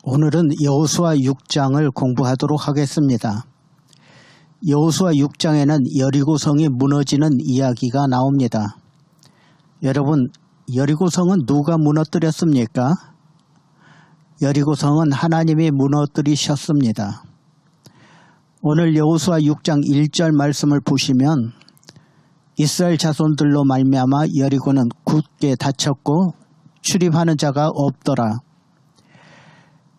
오늘은 여호수아 6장을 공부하도록 하겠습니다. 여호수아 6장에는 여리고성이 무너지는 이야기가 나옵니다. 여러분, 여리고성은 누가 무너뜨렸습니까? 여리고성은 하나님이 무너뜨리셨습니다. 오늘 여호수아 6장 1절 말씀을 보시면 이스라엘 자손들로 말미암아 여리고는 굳게 닫혔고 출입하는 자가 없더라.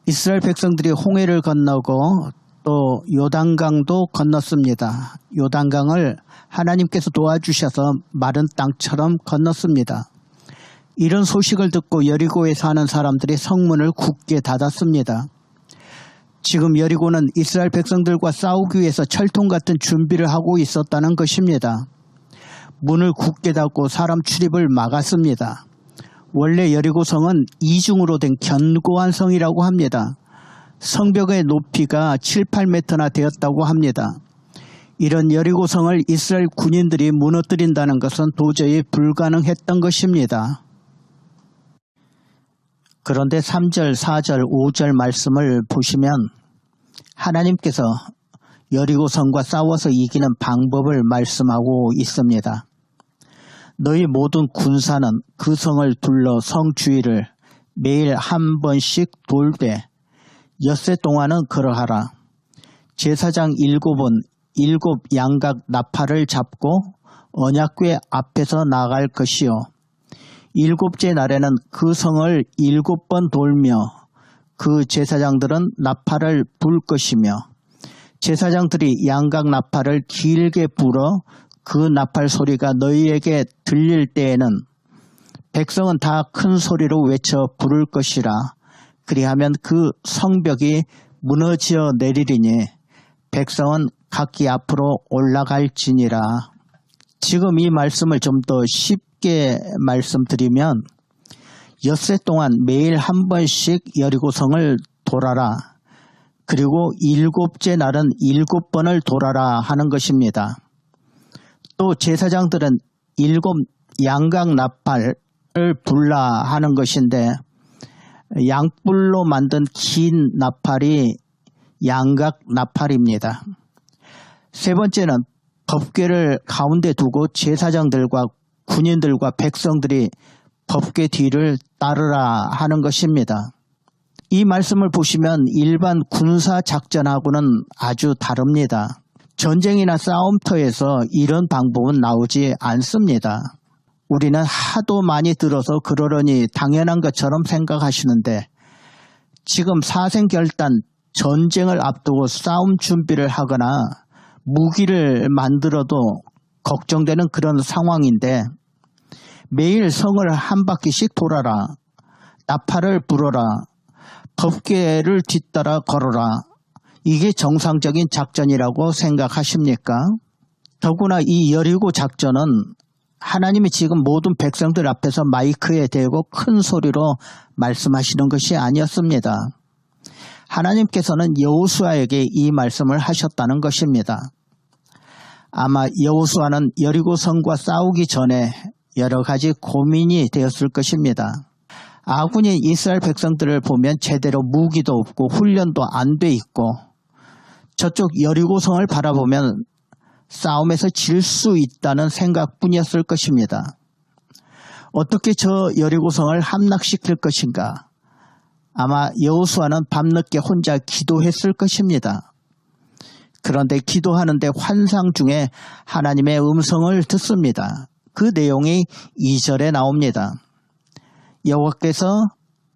이스라엘 백성들이 홍해를 건너고 또 요단강도 건넜습니다. 요단강을 하나님께서 도와주셔서 마른 땅처럼 건넜습니다. 이런 소식을 듣고 여리고에 사는 사람들이 성문을 굳게 닫았습니다. 지금 여리고는 이스라엘 백성들과 싸우기 위해서 철통 같은 준비를 하고 있었다는 것입니다. 문을 굳게 닫고 사람 출입을 막았습니다. 원래 여리고성은 이중으로 된 견고한 성이라고 합니다. 성벽의 높이가 7, 8m나 되었다고 합니다. 이런 여리고성을 이스라엘 군인들이 무너뜨린다는 것은 도저히 불가능했던 것입니다. 그런데 3절, 4절, 5절 말씀을 보시면 하나님께서 여리고성과 싸워서 이기는 방법을 말씀하고 있습니다. 너희 모든 군사는 그 성을 둘러 성 주위를 매일 한 번씩 돌되 엿새 동안은 그러하라. 제사장 7은 7 양각 나팔을 잡고 언약궤 앞에서 나갈 것이요. 7째 날에는 그 성을 7번 돌며 그 제사장들은 나팔을 불 것이며 제사장들이 양각 나팔을 길게 불어 그 나팔 소리가 너희에게 들릴 때에는 백성은 다 큰 소리로 외쳐 부를 것이라. 그리하면 그 성벽이 무너져 내리리니 백성은 각기 앞으로 올라갈지니라. 지금 이 말씀을 좀 더 쉽게 말씀드리면 엿새 동안 매일 한 번씩 여리고성을 돌아라. 그리고 7째 날은 7번을 돌아라 하는 것입니다. 또 제사장들은 7 양각 나팔을 불라 하는 것인데 양뿔로 만든 긴 나팔이 양각 나팔입니다. 세 번째는 법궤를 가운데 두고 제사장들과 군인들과 백성들이 법궤 뒤를 따르라 하는 것입니다. 이 말씀을 보시면 일반 군사 작전하고는 아주 다릅니다. 전쟁이나 싸움터에서 이런 방법은 나오지 않습니다. 우리는 하도 많이 들어서 그러려니 당연한 것처럼 생각하시는데 지금 사생결단 전쟁을 앞두고 싸움 준비를 하거나 무기를 만들어도 걱정되는 그런 상황인데 매일 성을 한 바퀴씩 돌아라. 나팔을 불어라. 법궤를 뒤따라 걸어라. 이게 정상적인 작전이라고 생각하십니까? 더구나 이 여리고 작전은 하나님이 지금 모든 백성들 앞에서 마이크에 대고 큰 소리로 말씀하시는 것이 아니었습니다. 하나님께서는 여호수아에게 이 말씀을 하셨다는 것입니다. 아마 여호수아는 여리고성과 싸우기 전에 여러 가지 고민이 되었을 것입니다. 아군인 이스라엘 백성들을 보면 제대로 무기도 없고 훈련도 안 돼 있고 저쪽 여리고성을 바라보면 싸움에서 질 수 있다는 생각뿐이었을 것입니다. 어떻게 저 여리고성을 함락시킬 것인가? 아마 여호수아는 밤늦게 혼자 기도했을 것입니다. 그런데 기도하는데 환상 중에 하나님의 음성을 듣습니다. 그 내용이 2절에 나옵니다. 여호와께서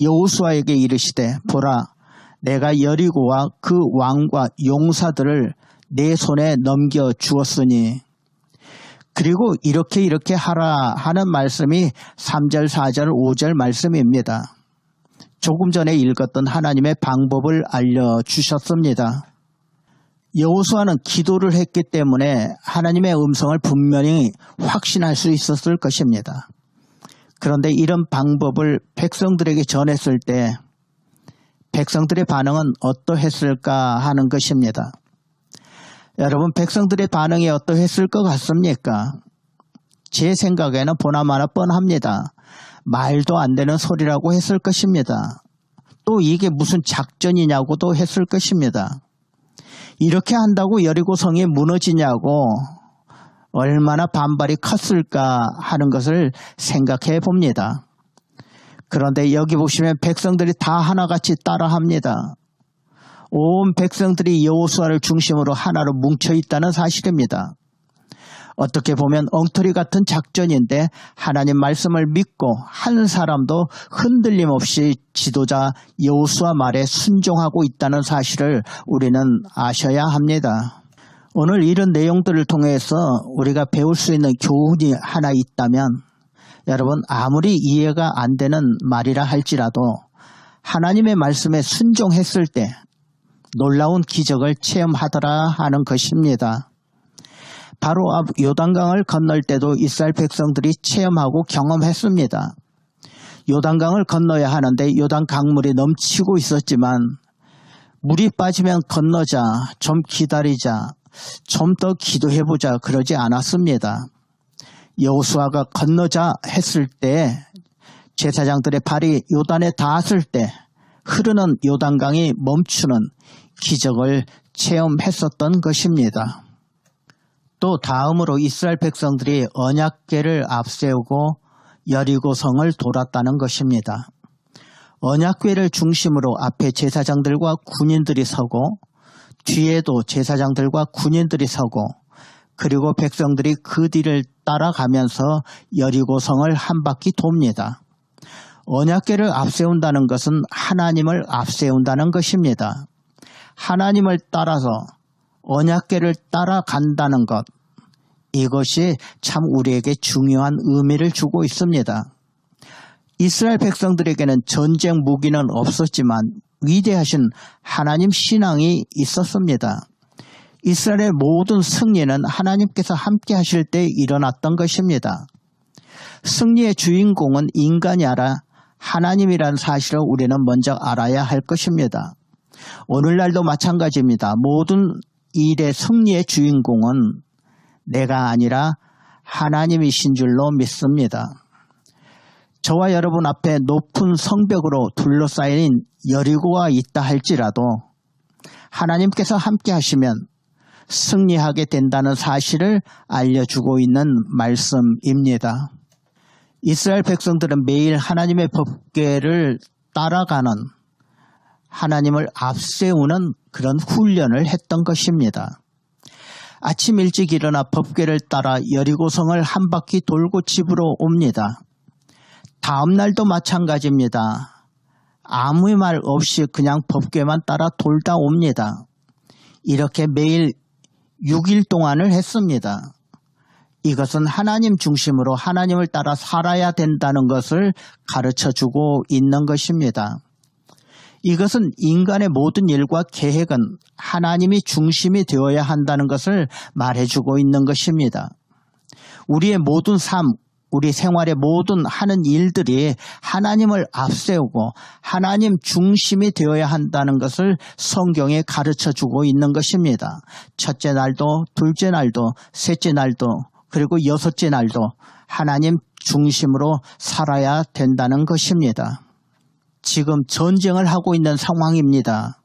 여호수아에게 이르시되 보라 내가 여리고와 그 왕과 용사들을 내 손에 넘겨 주었으니 그리고 이렇게 하라 하는 말씀이 3절, 4절, 5절 말씀입니다. 조금 전에 읽었던 하나님의 방법을 알려주셨습니다. 여호수아는 기도를 했기 때문에 하나님의 음성을 분명히 확신할 수 있었을 것입니다. 그런데 이런 방법을 백성들에게 전했을 때 백성들의 반응은 어떠했을까 하는 것입니다. 여러분, 백성들의 반응이 어떠했을 것 같습니까? 제 생각에는 보나마나 뻔합니다. 말도 안 되는 소리라고 했을 것입니다. 또 이게 무슨 작전이냐고도 했을 것입니다. 이렇게 한다고 여리고성이 무너지냐고 얼마나 반발이 컸을까 하는 것을 생각해 봅니다. 그런데 여기 보시면 백성들이 다 하나같이 따라합니다. 온 백성들이 여호수아를 중심으로 하나로 뭉쳐 있다는 사실입니다. 어떻게 보면 엉터리 같은 작전인데 하나님 말씀을 믿고 한 사람도 흔들림 없이 지도자 여호수아 말에 순종하고 있다는 사실을 우리는 아셔야 합니다. 오늘 이런 내용들을 통해서 우리가 배울 수 있는 교훈이 하나 있다면, 여러분, 아무리 이해가 안 되는 말이라 할지라도 하나님의 말씀에 순종했을 때 놀라운 기적을 체험하더라 하는 것입니다. 바로 요단강을 건널 때도 이스라엘 백성들이 체험하고 경험했습니다. 요단강을 건너야 하는데 요단 강물이 넘치고 있었지만 물이 빠지면 건너자, 좀 기다리자, 좀 더 기도해보자 그러지 않았습니다. 여호수아가 건너자 했을 때 제사장들의 발이 요단에 닿았을 때 흐르는 요단강이 멈추는 기적을 체험했었던 것입니다. 또 다음으로 이스라엘 백성들이 언약궤를 앞세우고 여리고성을 돌았다는 것입니다. 언약궤를 중심으로 앞에 제사장들과 군인들이 서고 뒤에도 제사장들과 군인들이 서고 그리고 백성들이 그 뒤를 따라가면서 여리고성을 한 바퀴 돕니다. 언약궤를 앞세운다는 것은 하나님을 앞세운다는 것입니다. 하나님을 따라서 언약궤를 따라간다는 것, 이것이 참 우리에게 중요한 의미를 주고 있습니다. 이스라엘 백성들에게는 전쟁 무기는 없었지만 위대하신 하나님 신앙이 있었습니다. 이스라엘의 모든 승리는 하나님께서 함께 하실 때 일어났던 것입니다. 승리의 주인공은 인간이 아니라 하나님이라는 사실을 우리는 먼저 알아야 할 것입니다. 오늘날도 마찬가지입니다. 모든 일의 승리의 주인공은 내가 아니라 하나님이신 줄로 믿습니다. 저와 여러분 앞에 높은 성벽으로 둘러싸인 여리고가 있다 할지라도 하나님께서 함께 하시면 승리하게 된다는 사실을 알려주고 있는 말씀입니다. 이스라엘 백성들은 매일 하나님의 법궤를 따라가는, 하나님을 앞세우는 그런 훈련을 했던 것입니다. 아침 일찍 일어나 법궤를 따라 여리고성을 한 바퀴 돌고 집으로 옵니다. 다음 날도 마찬가지입니다. 아무 말 없이 그냥 법궤만 따라 돌다 옵니다. 이렇게 매일 6일 동안을 했습니다. 이것은 하나님 중심으로 하나님을 따라 살아야 된다는 것을 가르쳐주고 있는 것입니다. 이것은 인간의 모든 일과 계획은 하나님이 중심이 되어야 한다는 것을 말해주고 있는 것입니다. 우리의 모든 삶, 우리 생활의 모든 하는 일들이 하나님을 앞세우고 하나님 중심이 되어야 한다는 것을 성경에 가르쳐주고 있는 것입니다. 첫째 날도, 둘째 날도, 셋째 날도, 그리고 여섯째 날도 하나님 중심으로 살아야 된다는 것입니다. 지금 전쟁을 하고 있는 상황입니다.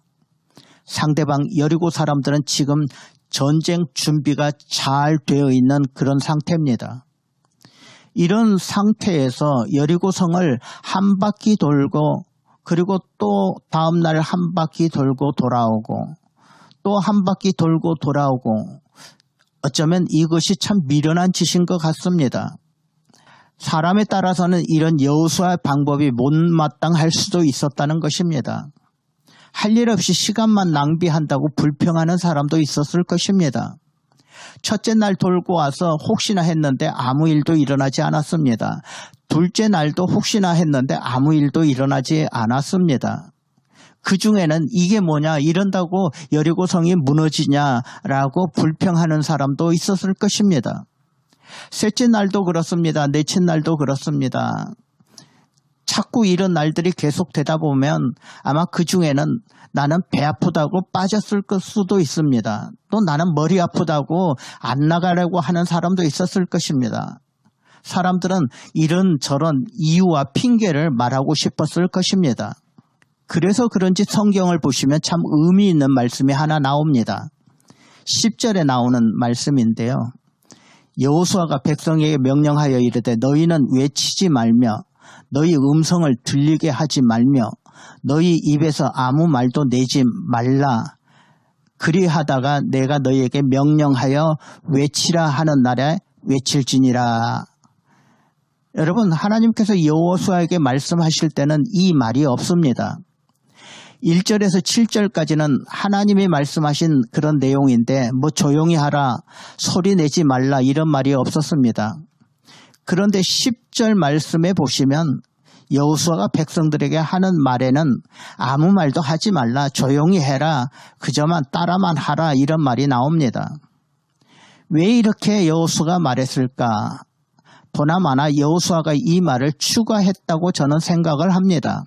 상대방 여리고 사람들은 지금 전쟁 준비가 잘 되어 있는 그런 상태입니다. 이런 상태에서 여리고성을 한 바퀴 돌고 그리고 또 다음 날 한 바퀴 돌고 돌아오고 또 한 바퀴 돌고 돌아오고, 어쩌면 이것이 참 미련한 짓인 것 같습니다. 사람에 따라서는 이런 여호수아의 방법이 못마땅할 수도 있었다는 것입니다. 할 일 없이 시간만 낭비한다고 불평하는 사람도 있었을 것입니다. 첫째 날 돌고 와서 혹시나 했는데 아무 일도 일어나지 않았습니다. 둘째 날도 혹시나 했는데 아무 일도 일어나지 않았습니다. 그 중에는 이게 뭐냐, 이런다고 여리고성이 무너지냐라고 불평하는 사람도 있었을 것입니다. 셋째 날도 그렇습니다. 넷째 날도 그렇습니다. 자꾸 이런 날들이 계속되다 보면 아마 그 중에는 나는 배 아프다고 빠졌을 수도 있습니다. 또 나는 머리 아프다고 안 나가려고 하는 사람도 있었을 것입니다. 사람들은 이런저런 이유와 핑계를 말하고 싶었을 것입니다. 그래서 그런지 성경을 보시면 참 의미 있는 말씀이 하나 나옵니다. 10절에 나오는 말씀인데요. 여호수아가 백성에게 명령하여 이르되 너희는 외치지 말며 너희 음성을 들리게 하지 말며 너희 입에서 아무 말도 내지 말라. 그리하다가 내가 너희에게 명령하여 외치라 하는 날에 외칠지니라. 여러분, 하나님께서 여호수아에게 말씀하실 때는 이 말이 없습니다. 1절에서 7절까지는 하나님이 말씀하신 그런 내용인데 뭐 조용히 하라, 소리 내지 말라 이런 말이 없었습니다. 그런데 10절 말씀에 보시면 여호수아가 백성들에게 하는 말에는 아무 말도 하지 말라, 조용히 해라, 그저만 따라만 하라 이런 말이 나옵니다. 왜 이렇게 여호수아가 말했을까? 보나마나 여호수아가 이 말을 추가했다고 저는 생각을 합니다.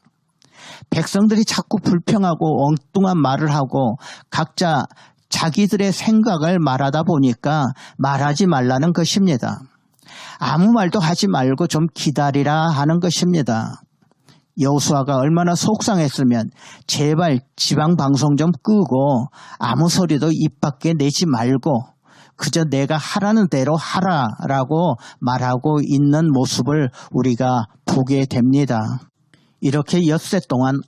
백성들이 자꾸 불평하고 엉뚱한 말을 하고 각자 자기들의 생각을 말하다 보니까 말하지 말라는 것입니다. 아무 말도 하지 말고 좀 기다리라 하는 것입니다. 여호수아가 얼마나 속상했으면 제발 지방방송 좀 끄고 아무 소리도 입 밖에 내지 말고 그저 내가 하라는 대로 하라라고 말하고 있는 모습을 우리가 보게 됩니다. 이렇게 엿새 동안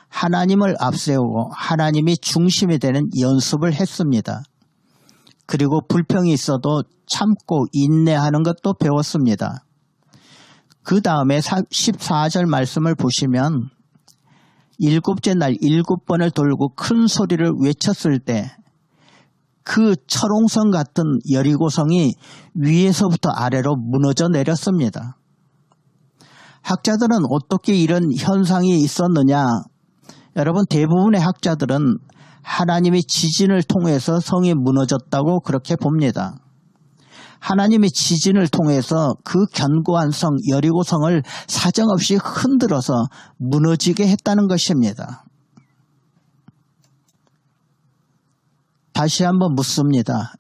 하나님을 앞세우고 하나님이 중심이 되는 연습을 했습니다. 그리고 불평이 있어도 참고 인내하는 것도 배웠습니다. 그 다음에 14절 말씀을 보시면 일곱째 날 7번을 돌고 큰 소리를 외쳤을 때 그 철옹성 같은 여리고성이 위에서부터 아래로 무너져 내렸습니다. 학자들은 어떻게 이런 현상이 있었느냐? 여러분, 대부분의 학자들은 하나님의 지진을 통해서 성이 무너졌다고 그렇게 봅니다. 하나님의 지진을 통해서 그 견고한 성 여리고성을 사정없이 흔들어서 무너지게 했다는 것입니다. 다시 한번 묻습니다.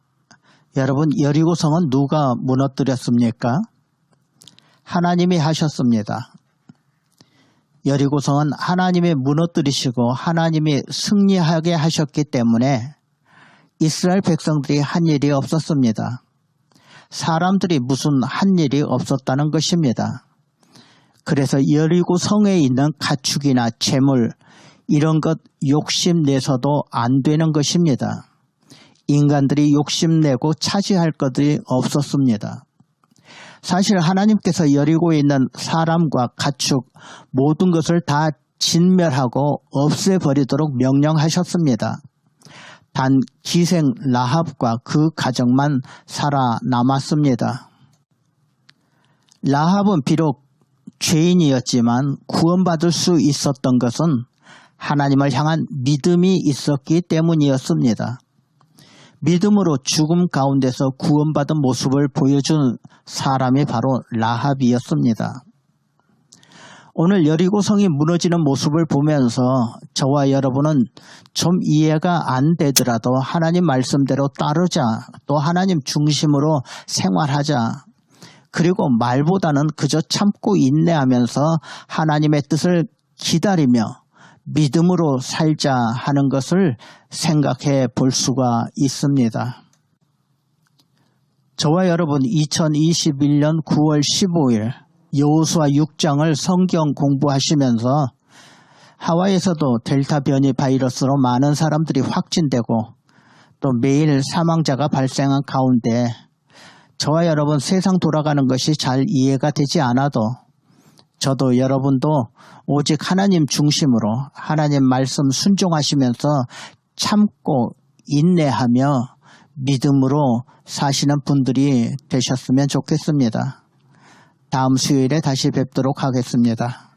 여러분, 여리고성은 누가 무너뜨렸습니까? 하나님이 하셨습니다. 여리고성은 하나님이 무너뜨리시고 하나님이 승리하게 하셨기 때문에 이스라엘 백성들이 한 일이 없었습니다. 사람들이 무슨 한 일이 없었다는 것입니다. 그래서 여리고성에 있는 가축이나 재물 이런 것 욕심내서도 안 되는 것입니다. 인간들이 욕심내고 차지할 것들이 없었습니다. 사실 하나님께서 여리고에 있는 사람과 가축 모든 것을 다 진멸하고 없애버리도록 명령하셨습니다. 단 기생 라합과 그 가정만 살아남았습니다. 라합은 비록 죄인이었지만 구원받을 수 있었던 것은 하나님을 향한 믿음이 있었기 때문이었습니다. 믿음으로 죽음 가운데서 구원받은 모습을 보여준 사람이 바로 라합이었습니다. 오늘 여리고성이 무너지는 모습을 보면서 저와 여러분은 좀 이해가 안 되더라도 하나님 말씀대로 따르자, 또 하나님 중심으로 생활하자, 그리고 말보다는 그저 참고 인내하면서 하나님의 뜻을 기다리며 믿음으로 살자 하는 것을 생각해 볼 수가 있습니다. 저와 여러분 2021년 9월 15일 여호수아 6장을 성경 공부하시면서 하와이에서도 델타 변이 바이러스로 많은 사람들이 확진되고 또 매일 사망자가 발생한 가운데 저와 여러분 세상 돌아가는 것이 잘 이해가 되지 않아도 저도 여러분도 오직 하나님 중심으로 하나님 말씀 순종하시면서 참고 인내하며 믿음으로 사시는 분들이 되셨으면 좋겠습니다. 다음 수요일에 다시 뵙도록 하겠습니다.